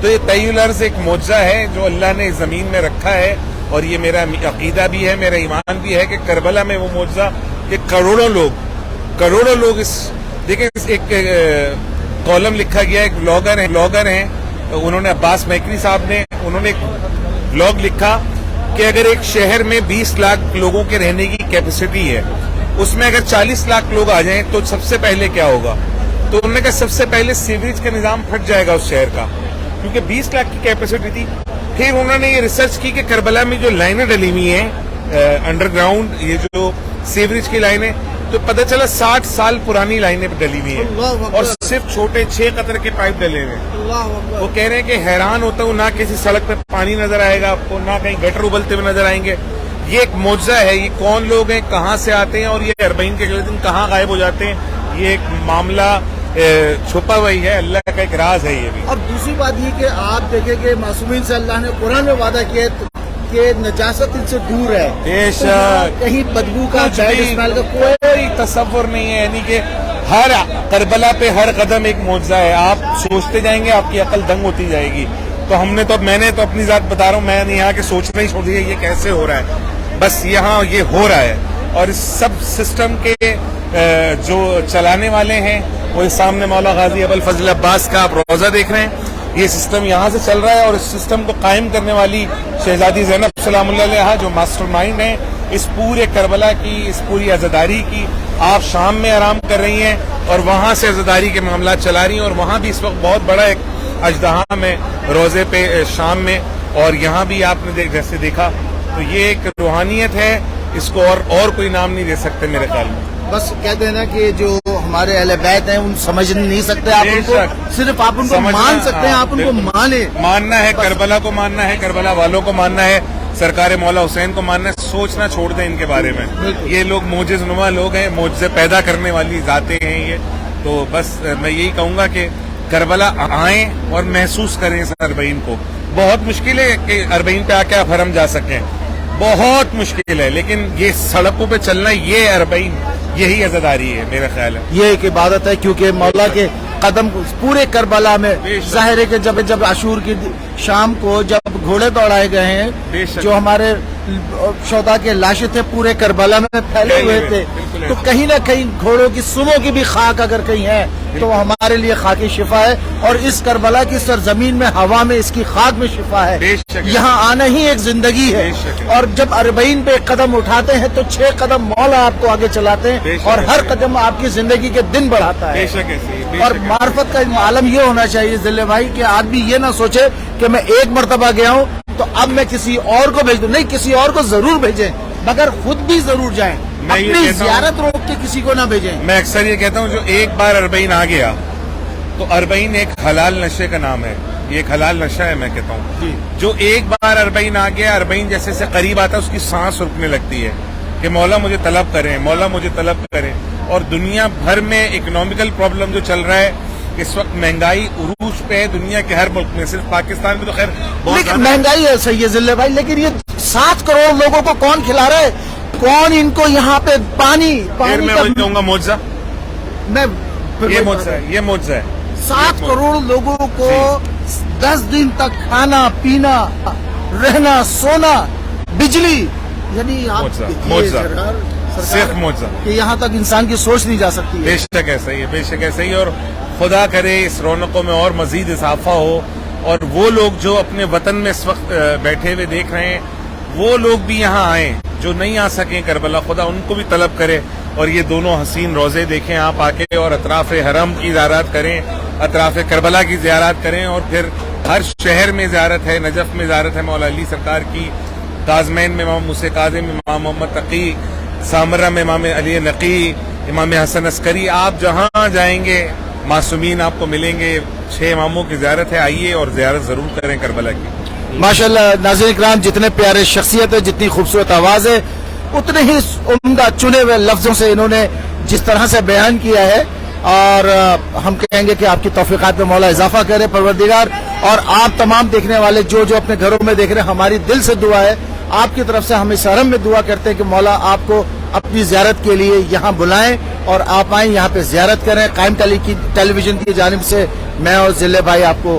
تو یہ طی الارض ایک معجزہ ہے جو اللہ نے زمین میں رکھا ہے، اور یہ میرا عقیدہ بھی ہے، میرا ایمان بھی ہے کہ کربلا میں وہ معجزہ کہ کروڑوں لوگ اس دیکھیں، ایک کالم لکھا گیا، ایک بلاگر ہیں انہوں نے عباس میکری صاحب نے انہوں نے ایک بلاگ لکھا کہ اگر ایک شہر میں 20 لاکھ لوگوں کے رہنے کی کیپیسٹی ہے، اس میں اگر 40 لاکھ لوگ آ جائیں تو سب سے پہلے کیا ہوگا؟ تو انہوں نے کہا سب سے پہلے سیوریج کا نظام پھٹ جائے گا اس شہر کا، کیونکہ 20 لاکھ کی کیپیسٹی تھی۔ پھر انہوں نے یہ ریسرچ کی کہ کربلا میں جو لائنیں ڈلی ہوئی ہیں انڈر گراؤنڈ، یہ جو سیوریج کی لائنیں، تو پتہ چلا 60 سال پرانی لائنیں ڈلی ہوئی ہیں اور صرف چھوٹے 6 قطر کے پائپ ڈلے ہوئے ہیں۔ وہ کہہ رہے ہیں کہ حیران ہوتا ہوں، نہ کسی سڑک پہ پانی نظر آئے گا آپ کو، نہ کہیں گٹر ابلتے ہوئے نظر آئیں گے۔ یہ ایک معجزہ ہے، یہ کون لوگ ہیں، کہاں سے آتے ہیں، اور یہ اربعین کے اگلے دن کہاں غائب ہو جاتے ہیں، یہ ایک معاملہ چھپا ہوا ہی ہے، اللہ کا ایک راز ہے یہ بھی۔ اور دوسری بات یہ کہ آپ دیکھیں کہ معصومین سے اللہ نے قرآن میں وعدہ کیا کہ نجاست ان سے دور ہے، بے شک، کہیں بدبو کا بیڈ اسمیل کا کوئی تصور نہیں ہے، یعنی کہ ہر کربلا پہ ہر قدم ایک معجزہ ہے۔ آپ سوچتے جائیں گے، آپ کی عقل دنگ ہوتی جائے گی۔ تو میں نے تو اپنی ذات بتا رہا ہوں، میں نے یہاں کے سوچنا ہی چھوڑ دیا یہ کیسے ہو رہا ہے، بس یہاں یہ ہو رہا ہے۔ اور اس سب سسٹم کے جو چلانے والے ہیں وہ سامنے مولا غازی ابوالفضل عباس کا آپ روزہ دیکھ رہے ہیں، یہ سسٹم یہاں سے چل رہا ہے، اور اس سسٹم کو قائم کرنے والی شہزادی زینب سلام اللہ علیہا جو ماسٹر مائنڈ ہیں اس پورے کربلا کی، اس پوری عزاداری کی۔ آپ شام میں آرام کر رہی ہیں اور وہاں سے عزاداری کے معاملات چلا رہی ہیں، اور وہاں بھی اس وقت بہت بڑا ایک اژدہا میں روزے پہ شام میں، اور یہاں بھی آپ نے جیسے دیکھا، تو یہ ایک روحانیت ہے، اس کو اور کوئی نام نہیں دے سکتے میرے خیال میں۔ بس کہتے ہیں نا کہ جو ہمارے اہل بیت ہیں ان سمجھ نہیں سکتے آپ ان کو، صرف آپ ان کو مان سکتے ہیں، آپ ان کو ماننا ہے، کربلا کو ماننا ہے، کربلا والوں کو ماننا ہے، سرکار مولا حسین کو ماننا ہے، سوچنا چھوڑ دیں ان کے بارے میں۔ یہ لوگ معجز نما لوگ ہیں، معجزے پیدا کرنے والی ذاتیں ہیں یہ۔ تو بس میں یہی کہوں گا کہ کربلا آئیں اور محسوس کریں اس اربعین کو۔ بہت مشکل ہے کہ اربعین پہ آ کے آپ حرم جا سکیں، بہت مشکل ہے، لیکن یہ سڑکوں پہ چلنا، یہ اربعین، یہی عزاداری ہے میرا خیال ہے۔ یہ ایک عبادت ہے، کیونکہ مولا کے قدم پورے کربلا میں ظاہر ہے کہ جب عاشور کی شام کو جب گھوڑے دوڑائے گئے ہیں، جو ہمارے شہداء کے لاشیں تھے پورے کربلا میں پھیلے ہوئے تھے، تو کہیں نہ کہیں گھوڑوں کی سموں کی بھی خاک اگر کہیں ہے تو وہ ہمارے لیے خاکی شفا ہے، اور اس کربلا کی سرزمین میں ہوا میں اس کی خاک میں شفا ہے۔ یہاں آنا ہی ایک زندگی ہے، اور جب اربعین پہ ایک قدم اٹھاتے ہیں تو 6 قدم مولا آپ کو آگے چلاتے ہیں، اور ہر قدم آپ کی زندگی کے دن بڑھاتا ہے۔ اور معرفت کا عالم یہ ہونا چاہیے ذلے بھائی کہ آدمی یہ نہ سوچے کہ میں ایک مرتبہ گیا ہوں تو اب میں کسی اور کو بھیج دوں، نہیں، کسی اور کو ضرور بھیجیں، مگر خود بھی ضرور جائیں، اپنی زیارت روک کے کسی کو نہ بھیجیں۔ میں اکثر یہ کہتا ہوں جو ایک بار اربعین آ گیا تو اربعین ایک حلال نشے کا نام ہے، یہ ایک حلال نشہ ہے میں کہتا ہوں۔ جو ایک بار اربعین آ گیا، اربعین جیسے سے قریب آتا ہے اس کی سانس رکنے لگتی ہے کہ مولا مجھے طلب کریں، مولا مجھے طلب کریں۔ اور دنیا بھر میں اکنامیکل پرابلم جو چل رہا ہے اس وقت، مہنگائی عروج پہ ہے دنیا کے ہر ملک میں، صرف پاکستان میں تو خیر لیکن مہنگائی ہے صحیح ہے ذلے بھائی، لیکن یہ 7 کروڑ لوگوں کو کون کھلا رہا ہے؟ کون ان کو یہاں پہ پانی میں کہوں گا معجزہ، یہ معجزہ ہے۔ 7 کروڑ لوگوں کو 10 دن تک کھانا پینا رہنا سونا بجلی، یعنی صرف معجزہ کہ یہاں تک انسان کی سوچ نہیں جا سکتی ہے۔ بے شک ایسا ہی ہے، بے شک ایسا ہی، اور خدا کرے اس رونقوں میں اور مزید اضافہ ہو، اور وہ لوگ جو اپنے وطن میں اس وقت بیٹھے ہوئے دیکھ رہے ہیں وہ لوگ بھی یہاں آئیں، جو نہیں آ سکیں کربلا، خدا ان کو بھی طلب کرے، اور یہ دونوں حسین روزے دیکھیں آپ آ کے، اور اطراف حرم کی زیارت کریں، اطراف کربلا کی زیارت کریں، اور پھر ہر شہر میں زیارت ہے، نجف میں زیارت ہے مولا علی سرکار کی، کاظمین میں امام موسیٰ کاظم، امام محمد تقی، سامرہ میں امام علی نقی، امام حسن عسکری، آپ جہاں جائیں گے معصومین آپ کو ملیں گے۔ 6 اماموں کی زیارت ہے، آئیے اور زیارت ضرور کریں کربلا کی۔ ماشاءاللہ ناظرین اکرام، جتنے پیارے شخصیت ہے، جتنی خوبصورت آواز ہے، اتنے ہی عمدہ چنے ہوئے لفظوں سے انہوں نے جس طرح سے بیان کیا ہے، اور ہم کہیں گے کہ آپ کی توفیقات میں مولا اضافہ کرے پروردگار، اور آپ تمام دیکھنے والے جو اپنے گھروں میں دیکھ رہے ہیں، ہماری دل سے دعا ہے آپ کی طرف سے، ہم اس حرم میں دعا کرتے ہیں کہ مولا آپ کو اپنی زیارت کے لیے یہاں بلائیں اور آپ آئیں، یہاں پہ زیارت کریں۔ قائم ٹیلی ویژن کی جانب سے میں اور ذلے بھائی آپ کو